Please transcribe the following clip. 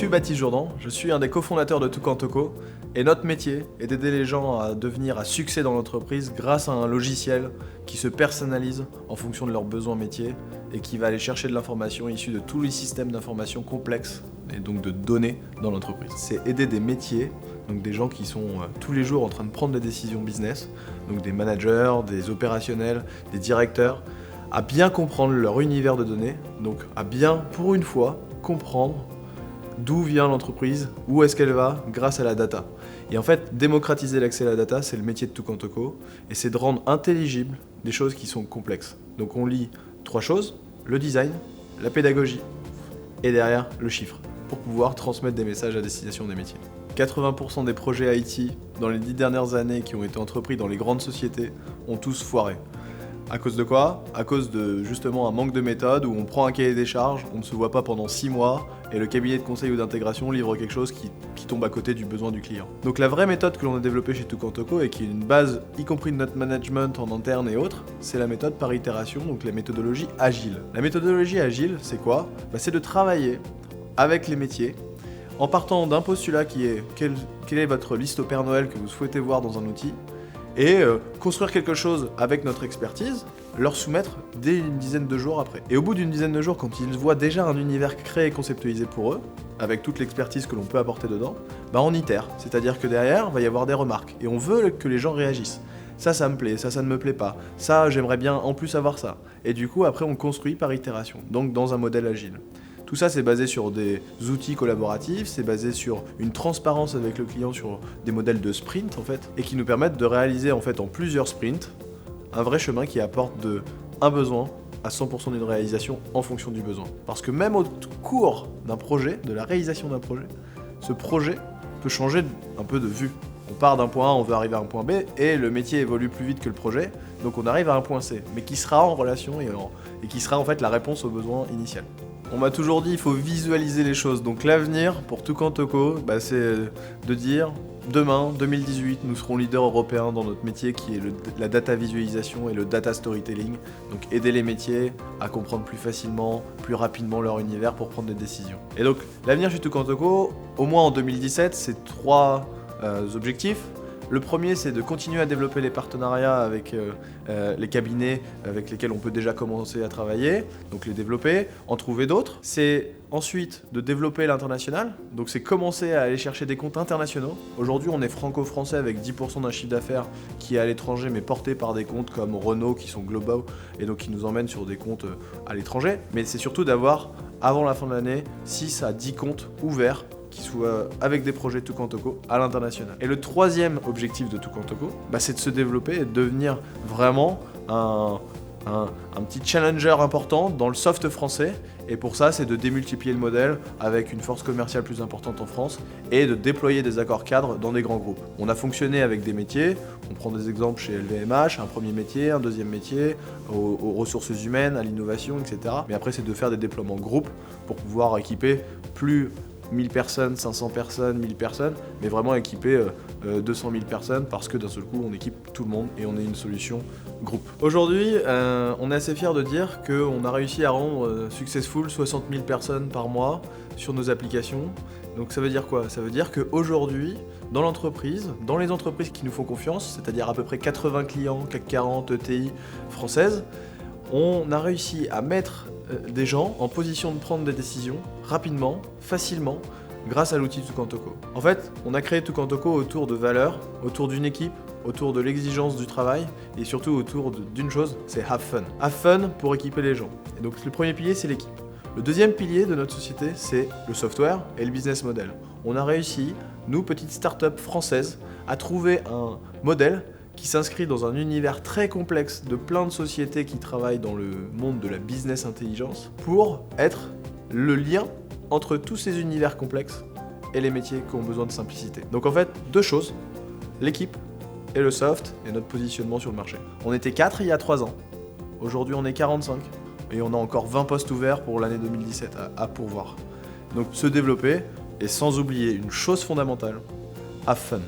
suis Baptiste Jourdan, je suis un des cofondateurs de Toucan et notre métier est d'aider les gens à devenir à succès dans l'entreprise grâce à un logiciel qui se personnalise en fonction de leurs besoins métiers et qui va aller chercher de l'information issue de tous les systèmes d'information complexes et donc de données dans l'entreprise. C'est aider des métiers, donc des gens qui sont tous les jours en train de prendre des décisions business, donc des managers, des opérationnels, des directeurs, à bien comprendre leur univers de données, donc à bien, pour une fois, comprendre d'où vient l'entreprise, où est-ce qu'elle va grâce à la data. Et en fait, démocratiser l'accès à la data, c'est le métier de Toucan et c'est de rendre intelligibles des choses qui sont complexes. Donc on lit 3 choses, le design, la pédagogie et derrière le chiffre, pour pouvoir transmettre des messages à destination des métiers. 80% des projets IT dans les 10 dernières années qui ont été entrepris dans les grandes sociétés ont tous foiré. À cause de quoi ? À cause de justement un manque de méthode où on prend un cahier des charges, on ne se voit pas pendant 6 mois et le cabinet de conseil ou d'intégration livre quelque chose qui tombe à côté du besoin du client. Donc la vraie méthode que l'on a développée chez Toucan et qui est une base y compris de notre management en interne et autres, c'est la méthode par itération, donc la méthodologie agile. La méthodologie agile, c'est quoi ? C'est de travailler avec les métiers en partant d'un postulat qui est quelle est votre liste au Père Noël que vous souhaitez voir dans un outil et construire quelque chose avec notre expertise, leur soumettre dès une dizaine de jours après. Et au bout d'une dizaine de jours, quand ils voient déjà un univers créé et conceptualisé pour eux, avec toute l'expertise que l'on peut apporter dedans, on itère. C'est-à-dire que derrière, il va y avoir des remarques. Et on veut que les gens réagissent. Ça me plaît, ça ne me plaît pas. Ça, j'aimerais bien en plus avoir ça. Et du coup, après, on construit par itération, donc dans un modèle agile. Tout ça, c'est basé sur des outils collaboratifs, c'est basé sur une transparence avec le client, sur des modèles de sprint en fait, et qui nous permettent de réaliser en fait en plusieurs sprints un vrai chemin qui apporte de un besoin à 100% d'une réalisation en fonction du besoin. Parce que même au cours d'un projet, de la réalisation d'un projet, ce projet peut changer un peu de vue. On part d'un point A, on veut arriver à un point B, et le métier évolue plus vite que le projet, donc on arrive à un point C, mais qui sera en relation et qui sera en fait la réponse au besoin initial. On m'a toujours dit qu'il faut visualiser les choses, donc l'avenir pour Toucan c'est de dire demain, 2018, nous serons leaders européens dans notre métier qui est la data visualisation et le data storytelling, donc aider les métiers à comprendre plus facilement, plus rapidement leur univers pour prendre des décisions. Et donc l'avenir chez Toucan au moins en 2017, c'est 3 objectifs. Le premier, c'est de continuer à développer les partenariats avec les cabinets avec lesquels on peut déjà commencer à travailler, donc les développer, en trouver d'autres. C'est ensuite de développer l'international, donc c'est commencer à aller chercher des comptes internationaux. Aujourd'hui, on est franco-français avec 10% d'un chiffre d'affaires qui est à l'étranger, mais porté par des comptes comme Renault qui sont globaux et donc qui nous emmènent sur des comptes à l'étranger. Mais c'est surtout d'avoir, avant la fin de l'année, 6 à 10 comptes ouverts qui soient avec des projets Toucan à l'international. Et le troisième objectif de Toucan c'est de se développer et de devenir vraiment un petit challenger important dans le soft français. Et pour ça, c'est de démultiplier le modèle avec une force commerciale plus importante en France et de déployer des accords cadres dans des grands groupes. On a fonctionné avec des métiers, on prend des exemples chez LVMH, un premier métier, un deuxième métier, aux ressources humaines, à l'innovation, etc. Mais après, c'est de faire des déploiements groupes pour pouvoir équiper plus 1000 personnes, 500 personnes, 1000 personnes, mais vraiment équiper 200 000 personnes parce que d'un seul coup on équipe tout le monde et on est une solution groupe. Aujourd'hui, on est assez fiers de dire qu'on a réussi à rendre successful 60 000 personnes par mois sur nos applications. Donc ça veut dire quoi ? Ça veut dire qu'aujourd'hui, dans l'entreprise, dans les entreprises qui nous font confiance, c'est-à-dire à peu près 80 clients, CAC 40, ETI françaises, on a réussi à mettre des gens en position de prendre des décisions rapidement, facilement, grâce à l'outil Toucan En fait, on a créé Toucan autour de valeurs, autour d'une équipe, autour de l'exigence du travail et surtout autour d'une chose, c'est have fun. Have fun pour équiper les gens. Et donc le premier pilier, c'est l'équipe. Le deuxième pilier de notre société, c'est le software et le business model. On a réussi, nous, petites startups françaises, à trouver un modèle qui s'inscrit dans un univers très complexe de plein de sociétés qui travaillent dans le monde de la business intelligence pour être le lien entre tous ces univers complexes et les métiers qui ont besoin de simplicité. Donc en fait, 2 choses, l'équipe et le soft et notre positionnement sur le marché. On était 4 il y a 3 ans, aujourd'hui on est 45 et on a encore 20 postes ouverts pour l'année 2017 à pourvoir. Donc se développer et sans oublier une chose fondamentale, have fun.